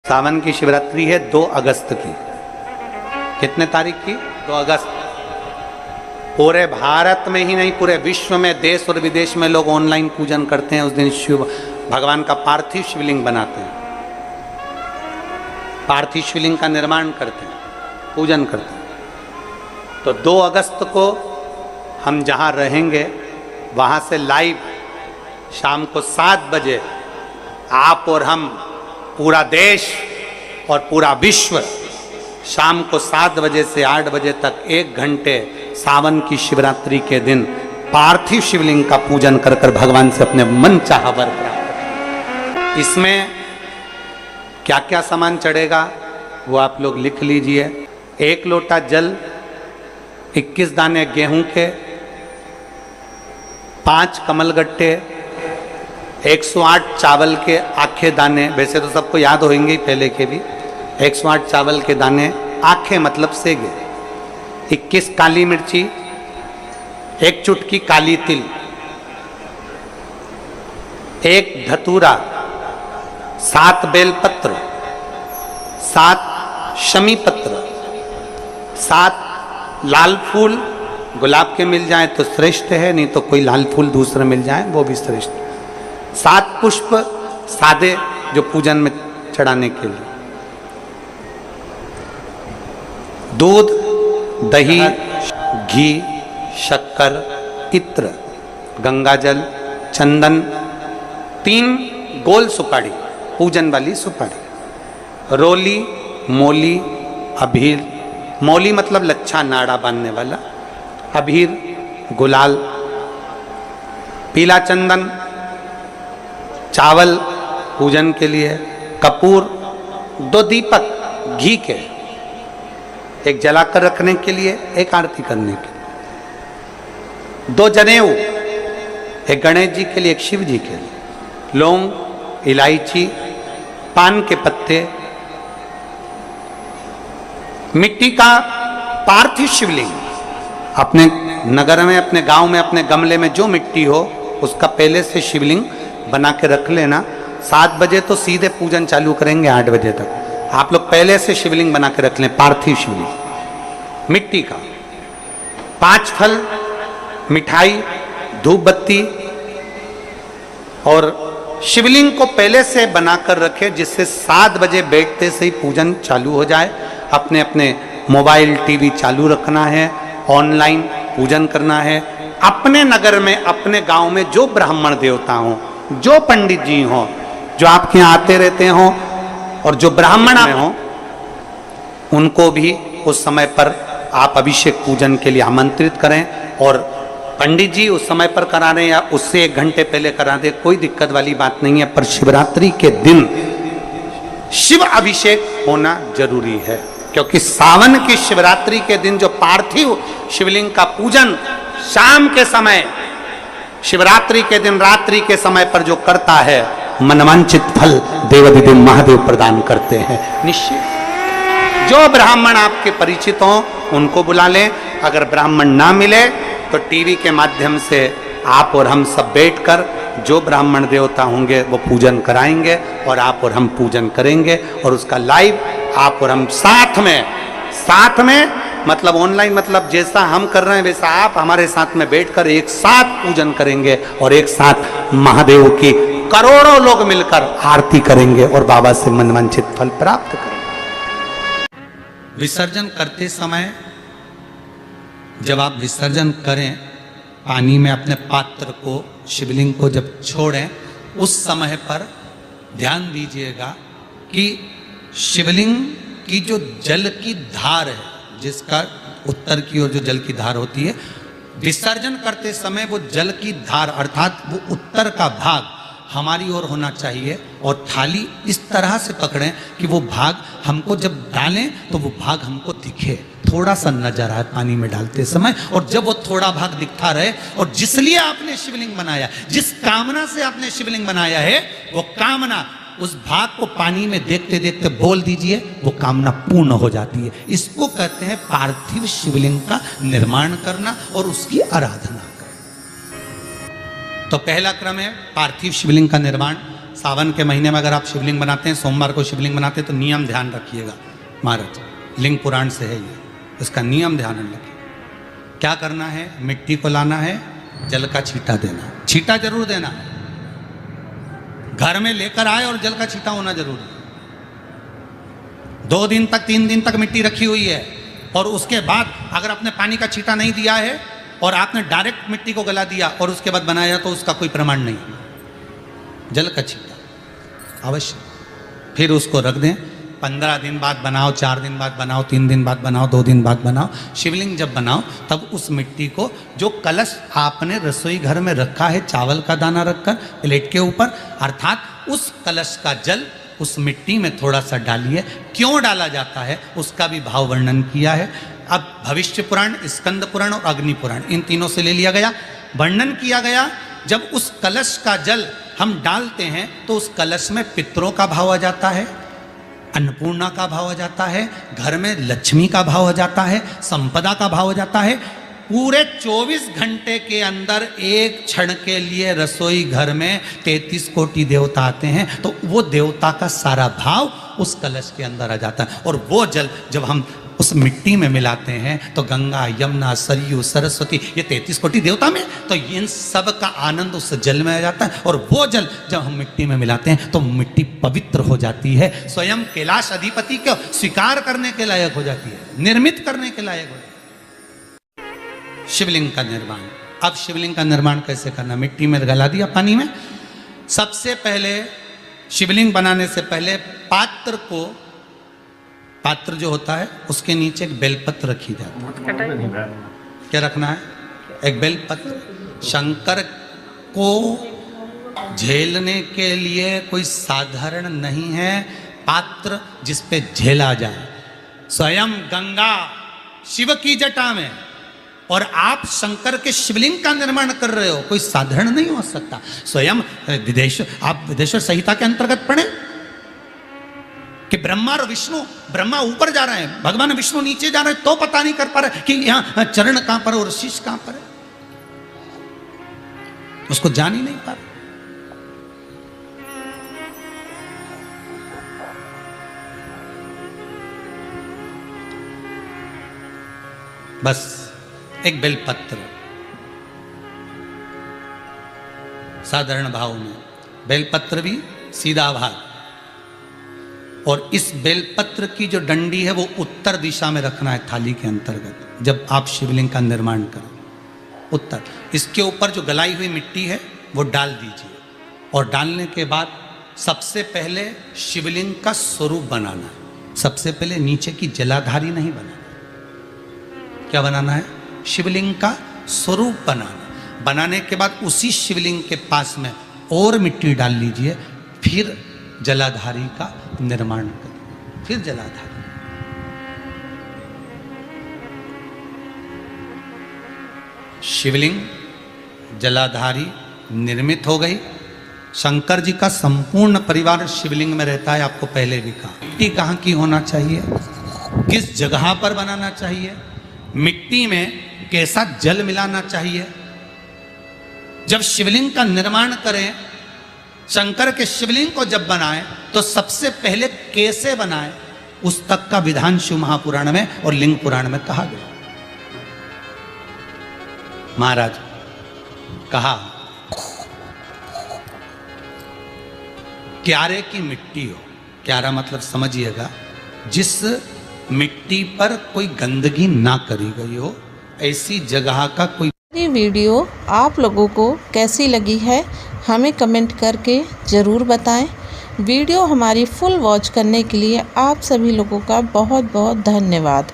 सावन की शिवरात्रि है 2 अगस्त की। कितने तारीख की? 2 अगस्त। पूरे भारत में ही नहीं, पूरे विश्व में, देश और विदेश में लोग ऑनलाइन पूजन करते हैं। उस दिन शिव भगवान का पार्थिव शिवलिंग बनाते हैं, पार्थिव शिवलिंग का निर्माण करते हैं, पूजन करते हैं। तो 2 अगस्त को हम जहाँ रहेंगे वहाँ से लाइव शाम को 7 बजे आप और हम, पूरा देश और पूरा विश्व, शाम को 7 बजे से 8 बजे तक 1 घंटे सावन की शिवरात्रि के दिन पार्थिव शिवलिंग का पूजन कर कर भगवान से अपने मन चाहा वर प्राप्त करें। इसमें क्या क्या सामान चढ़ेगा वो आप लोग लिख लीजिए। 1 लोटा जल, 21 दाने गेहूं के, 5 कमलगट्टे, 108 चावल के आखे दाने, वैसे तो सबको याद होंगे ही पहले के भी। 108 चावल के दाने, आखे मतलब सेगे, 21 काली मिर्ची, 1 चुटकी काली तिल, 1 धतूरा, 7 बेलपत्र, 7 शमी पत्र, 7 लाल फूल, गुलाब के मिल जाए तो श्रेष्ठ है, नहीं तो कोई लाल फूल दूसरा मिल जाए वो भी श्रेष्ठ। 7 पुष्प सादे जो पूजन में चढ़ाने के लिए, दूध, दही, घी, शक्कर, इत्र, गंगाजल, चंदन, 3 गोल सुपारी, पूजन वाली सुपारी, रोली, मोली, अबीर, मोली मतलब लच्छा नाड़ा बांधने वाला, अबीर, गुलाल, पीला चंदन, चावल पूजन के लिए, कपूर, 2 दीपक घी के, 1 जलाकर रखने के लिए, 1 आरती करने के लिए, 2 जनेऊ, 1 गणेश जी के लिए, 1 शिव जी के लिए, लौंग, इलायची, पान के पत्ते, मिट्टी का पार्थिव शिवलिंग। अपने नगर में, अपने गांव में, अपने गमले में जो मिट्टी हो उसका पहले से शिवलिंग बना के रख लेना। 7 बजे तो सीधे पूजन चालू करेंगे, 8 बजे तक आप लोग पहले से शिवलिंग बना के रख लें, पार्थिव शिवलिंग मिट्टी का। 5 फल, मिठाई, धूप बत्ती, और शिवलिंग को पहले से बनाकर रखें जिससे 7 बजे बैठते से ही पूजन चालू हो जाए। अपने अपने मोबाइल, टीवी चालू रखना है, ऑनलाइन पूजन करना है। अपने नगर में, अपने गांव में जो ब्राह्मण देवता हों, जो पंडित जी हों, जो आपके यहाँ आते रहते हों, और जो ब्राह्मण हों, उनको भी उस समय पर आप अभिषेक पूजन के लिए आमंत्रित करें। और पंडित जी उस समय पर करा रहे या उससे 1 घंटे पहले करा दे, कोई दिक्कत वाली बात नहीं है। पर शिवरात्रि के दिन शिव अभिषेक होना जरूरी है, क्योंकि सावन की शिवरात्रि के दिन जो पार्थिव शिवलिंग का पूजन शाम के समय, शिवरात्रि के दिन रात्रि के समय पर जो करता है, मनवांचित फल देवाधिदेव महादेव प्रदान करते हैं निश्चित। जो ब्राह्मण आपके परिचित हों उनको बुला लें। अगर ब्राह्मण ना मिले तो टीवी के माध्यम से आप और हम सब बैठकर जो ब्राह्मण देवता होंगे वो पूजन कराएंगे, और आप और हम पूजन करेंगे, और उसका लाइव आप और हम साथ में मतलब ऑनलाइन, मतलब जैसा हम कर रहे हैं वैसा आप हमारे साथ में बैठकर एक साथ पूजन करेंगे, और एक साथ महादेव की करोड़ों लोग मिलकर आरती करेंगे और बाबा से मनवांछित फल प्राप्त करेंगे। विसर्जन करते समय जब आप विसर्जन करें, पानी में अपने पात्र को, शिवलिंग को जब छोड़ें, उस समय पर ध्यान दीजिएगा कि शिवलिंग की जो जल की धार है, जिसका उत्तर की ओर जो जल की धार होती है, विसर्जन करते समय वो जल की धार अर्थात वो उत्तर का भाग हमारी ओर होना चाहिए, और थाली इस तरह से पकड़ें कि वो भाग हमको जब डालें तो वो भाग हमको दिखे, थोड़ा सा नजर आए पानी में डालते समय। और जब वो थोड़ा भाग दिखता रहे, और जिसलिए आपने शिवलिंग बनाया, जिस कामना से आपने शिवलिंग बनाया है, वो कामना उस भाग को पानी में देखते देखते बोल दीजिए, वो कामना पूर्ण हो जाती है। इसको कहते हैं पार्थिव शिवलिंग का निर्माण करना और उसकी आराधना करना। तो पहला क्रम है पार्थिव शिवलिंग का निर्माण। सावन के महीने में अगर आप शिवलिंग बनाते हैं, सोमवार को शिवलिंग बनाते हैं, तो नियम ध्यान रखिएगा महाराज, लिंग पुराण से है ये, इसका नियम ध्यान रखिए। क्या करना है, मिट्टी को लाना है, जल का छींटा देना, छींटा जरूर देना, घर में लेकर आए और जल का छींटा होना जरूरी है। 2 दिन तक 3 दिन तक मिट्टी रखी हुई है और उसके बाद अगर आपने पानी का छींटा नहीं दिया है और आपने डायरेक्ट मिट्टी को गला दिया और उसके बाद बनाया, तो उसका कोई प्रमाण नहीं। जल का छींटा अवश्य, फिर उसको रख दें। 15 दिन बाद बनाओ, 4 दिन बाद बनाओ, 3 दिन बाद बनाओ, 2 दिन बाद बनाओ। शिवलिंग जब बनाओ तब उस मिट्टी को, जो कलश आपने रसोई घर में रखा है चावल का दाना रखकर प्लेट के ऊपर, अर्थात उस कलश का जल उस मिट्टी में थोड़ा सा डालिए। क्यों डाला जाता है उसका भी भाव वर्णन किया है। अब भविष्य पुराण, स्कंद पुराण और अग्नि पुराण, इन तीनों से ले लिया गया, वर्णन किया गया। जब उस कलश का जल हम डालते हैं तो उस कलश में पितरों का भाव आ जाता है, अन्नपूर्णा का भाव आ जाता है, घर में लक्ष्मी का भाव आ जाता है, संपदा का भाव आ जाता है। पूरे 24 घंटे के अंदर एक क्षण के लिए रसोई घर में 33 कोटि देवता आते हैं, तो वो देवता का सारा भाव उस कलश के अंदर आ जाता है। और वो जल जब हम उस मिट्टी में मिलाते हैं तो गंगा, यमुना, सरयू, सरस्वती, ये 33 कोटि देवता में, तो इन सब का आनंद उस जल में आ जाता है। और वो जल जब हम मिट्टी में मिलाते हैं तो मिट्टी पवित्र हो जाती है, स्वयं कैलाश अधिपति को स्वीकार करने के लायक हो जाती है, निर्मित करने के लायक हो जाती है। शिवलिंग का निर्माण। अब शिवलिंग का निर्माण कैसे करना, मिट्टी में गला दिया पानी में। सबसे पहले शिवलिंग बनाने से पहले पात्र जो होता है उसके नीचे एक बेलपत्र रखी जाती है। क्या रखना है, एक बेलपत्र। शंकर को झेलने के लिए कोई साधारण नहीं है पात्र जिस पे झेला जाए। स्वयं गंगा शिव की जटा में, और आप शंकर के शिवलिंग का निर्माण कर रहे हो, कोई साधारण नहीं हो सकता। स्वयं आप विदेश्वर संहिता के अंतर्गत पढ़े कि ब्रह्मा और विष्णु, ब्रह्मा ऊपर जा रहे हैं, भगवान विष्णु नीचे जा रहे हैं, तो पता नहीं कर पा रहे कि यहां चरण कहां पर और शीश कहां पर है, उसको जान ही नहीं पा रहे। बस एक बेलपत्र साधारण भाव में, बेलपत्र भी सीधा भाग, और इस बेलपत्र की जो डंडी है वो उत्तर दिशा में रखना है थाली के अंतर्गत। जब आप शिवलिंग का निर्माण करें उत्तर, इसके ऊपर जो गलाई हुई मिट्टी है वो डाल दीजिए, और डालने के बाद सबसे पहले शिवलिंग का स्वरूप बनाना है। सबसे पहले नीचे की जलाधारी नहीं बनाना, क्या बनाना है, शिवलिंग का स्वरूप बनाना। बनाने के बाद उसी शिवलिंग के पास में और मिट्टी डाल लीजिए, फिर जलाधारी का निर्माण करिए, फिर जलाधारी। शिवलिंग जलाधारी निर्मित हो गई। शंकर जी का संपूर्ण परिवार शिवलिंग में रहता है, आपको पहले भी कहा। मिट्टी कहाँ की होना चाहिए, किस जगह पर बनाना चाहिए, मिट्टी में कैसा जल मिलाना चाहिए। जब शिवलिंग का निर्माण करें, शंकर के शिवलिंग को जब बनाएं, तो सबसे पहले कैसे बनाएं, उस तक का विधान शिव महापुराण में और लिंग पुराण में कहा गया। महाराज कहा, क्यारे की मिट्टी हो, क्यारा मतलब समझिएगा, जिस मिट्टी पर कोई गंदगी ना करी गई हो, ऐसी जगह का कोई। ये वीडियो आप लोगों को कैसी लगी है हमें कमेंट करके ज़रूर बताएं। वीडियो हमारी फुल वॉच करने के लिए आप सभी लोगों का बहुत बहुत धन्यवाद।